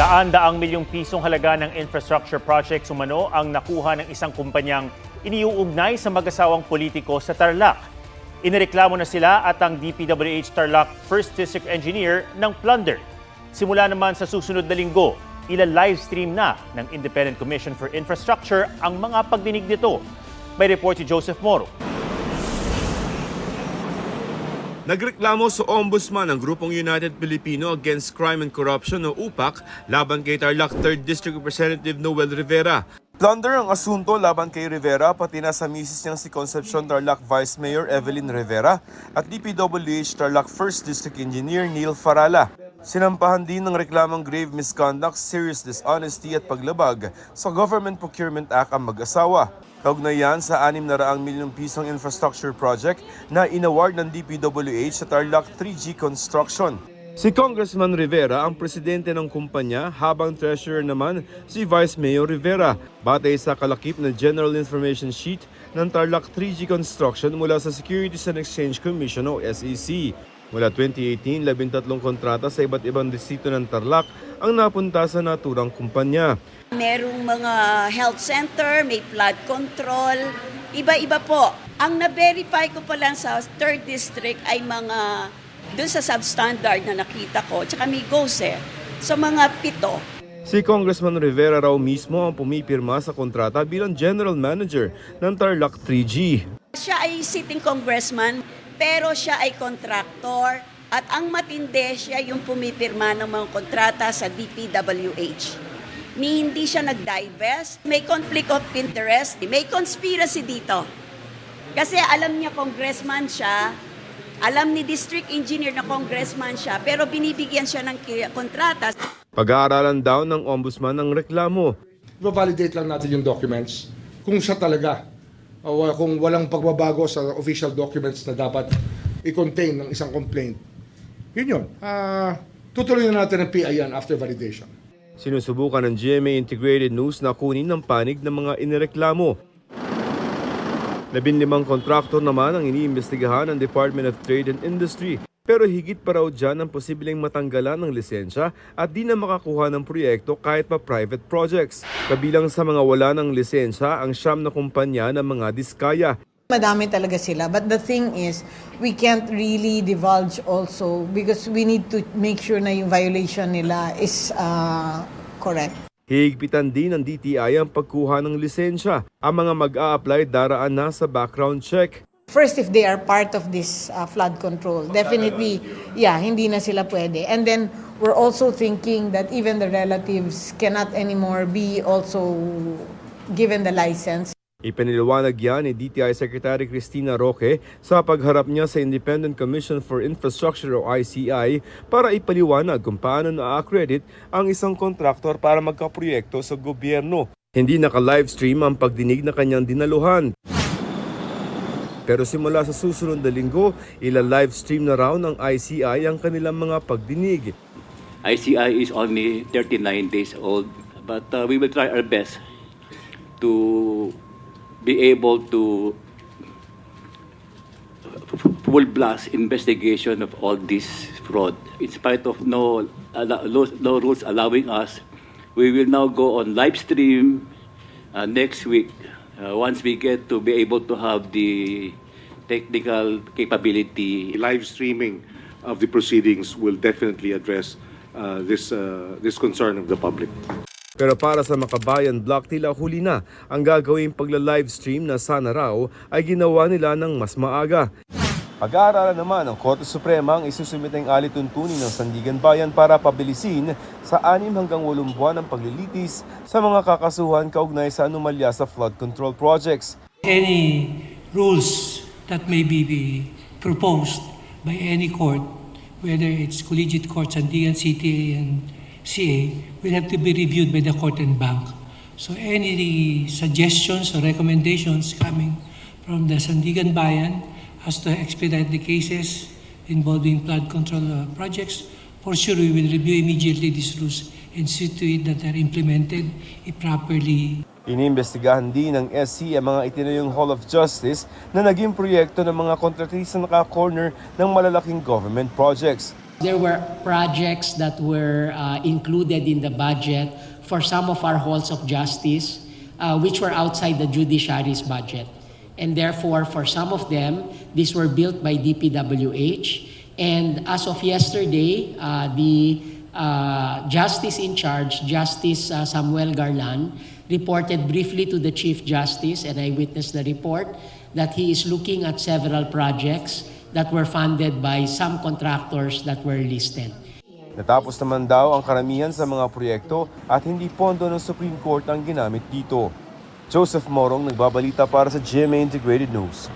Daan-daang milyong pisong halaga ng infrastructure project umano ang nakuha ng isang kumpanyang iniuugnay sa mag-asawang politiko sa Tarlac. Inireklamo na sila at ang DPWH Tarlac First District Engineer ng plunder. Simula naman sa susunod na linggo, ila-livestream na ng Independent Commission for Infrastructure ang mga pagdinig nito. May report si Joseph Moro. Nagreklamo sa Ombudsman ang grupong United Filipino Against Crime and Corruption o UPAC laban kay Tarlac 3rd District Representative Noel Rivera. Plunder ang asunto laban kay Rivera pati na sa misis niyang si Concepcion Tarlac Vice Mayor Evelyn Rivera at DPWH Tarlac 1st District Engineer Neil Farala. Sinampahan din ng reklamang grave misconduct, serious dishonesty at paglabag sa Government Procurement Act ang mag-asawa. Kaugnay yan sa 600 milyong pisong infrastructure project na inaward ng DPWH sa Tarlac 3G Construction. Si Congressman Rivera ang presidente ng kumpanya habang treasurer naman si Vice Mayor Rivera. Batay sa kalakip na General Information Sheet ng Tarlac 3G Construction mula sa Securities and Exchange Commission o SEC. Mula 2018, 13 kontrata sa iba't ibang distrito ng Tarlac ang napunta sa naturang kumpanya. Merong mga health center, may flood control, iba-iba po. Ang na-verify ko pa lang sa 3rd District ay mga doon sa substandard na nakita ko, tsaka may GOSE, sa mga 7. Si Congressman Rivera raw mismo ang pumipirma sa kontrata bilang General Manager ng Tarlac 3G. Siya ay sitting congressman, pero siya ay contractor at ang matindi siya yung pumipirma ng mga kontrata sa DPWH. Hindi siya nag-divest, may conflict of interest, may conspiracy dito. Kasi alam niya congressman siya, alam ni district engineer na congressman siya, pero binibigyan siya ng kontrata. Pag-aaralan daw ng ombudsman ang reklamo. I-validate lang natin yung documents kung siya talaga, o kung walang pagbabago sa official documents na dapat i-contain ng isang complaint. Yun yun. Tutuloy na natin ang PIN after validation. Sinusubukan ng GMA Integrated News na kunin ng panig ng mga inireklamo. 15 kontraktor naman ang iniimbestigahan ng Department of Trade and Industry. Pero higit pa raw dyan ang posibleng matanggalan ng lisensya at di na makakuha ng proyekto kahit pa private projects. Kabilang sa mga wala ng lisensya ang 9 na kumpanya ng mga diskaya. Madami talaga sila. But the thing is, we can't really divulge also because we need to make sure na yung violation nila is correct. Higpitan din ng DTI ang pagkuha ng lisensya. Ang mga mag-a-apply daraan na sa background check. First, if they are part of this flood control, definitely, hindi na sila pwede. And then, we're also thinking that even the relatives cannot anymore be also given the license. Ipiniliwanag yan ni DTI Secretary Cristina Roque sa pagharap niya sa Independent Commission for Infrastructure o ICI para ipaliwanag kung paano na-accredit ang isang kontraktor para magkaproyekto sa gobyerno. Hindi naka-livestream ang pagdinig na kanyang dinaluhan. Pero simula sa susunod na linggo, ila-livestream na raw ng ICI ang kanilang mga pagdinig. ICI is only 39 days old, but we will try our best to be able to full blast investigation of all this fraud. In spite of no rules allowing us, we will now go on live stream next week once we get to be able to have the technical capability. Live streaming of the proceedings will definitely address this concern of the public. Pero para sa Makabayan Block, tila huli na ang gagawing pagla-livestream na sana raw ay ginawa nila ng mas maaga. Pag-aaralan naman ng Korte Suprema ang isusumiteng alituntunin ng Sandigan Bayan para pabilisin sa 6 hanggang 8 buwan ng paglilitis sa mga kakasuhan kaugnay sa anomalya sa flood control projects. Any rules that may be proposed by any court, whether it's collegiate court, Sandigan City and CA, will have to be reviewed by the court and bank. So any suggestions or recommendations coming from the Sandigan Bayan as to expedite the cases involving flood control projects, for sure we will review immediately these rules and see to it that they are implemented properly. Iniimbestigahan din ng SC ang mga itinayong Hall of Justice na naging proyekto ng mga kontratista naka-corner ng malalaking government projects. There were projects that were included in the budget for some of our halls of justice, which were outside the judiciary's budget. And therefore, for some of them, these were built by DPWH. And as of yesterday, the Justice in charge, Justice Samuel Garland, reported briefly to the Chief Justice, and I witnessed the report, that he is looking at several projects that were funded by some contractors that were listed. Natapos naman daw ang karamihan sa mga proyekto at hindi pondo ng Supreme Court ang ginamit dito. Joseph Morong, nagbabalita para sa GMA Integrated News.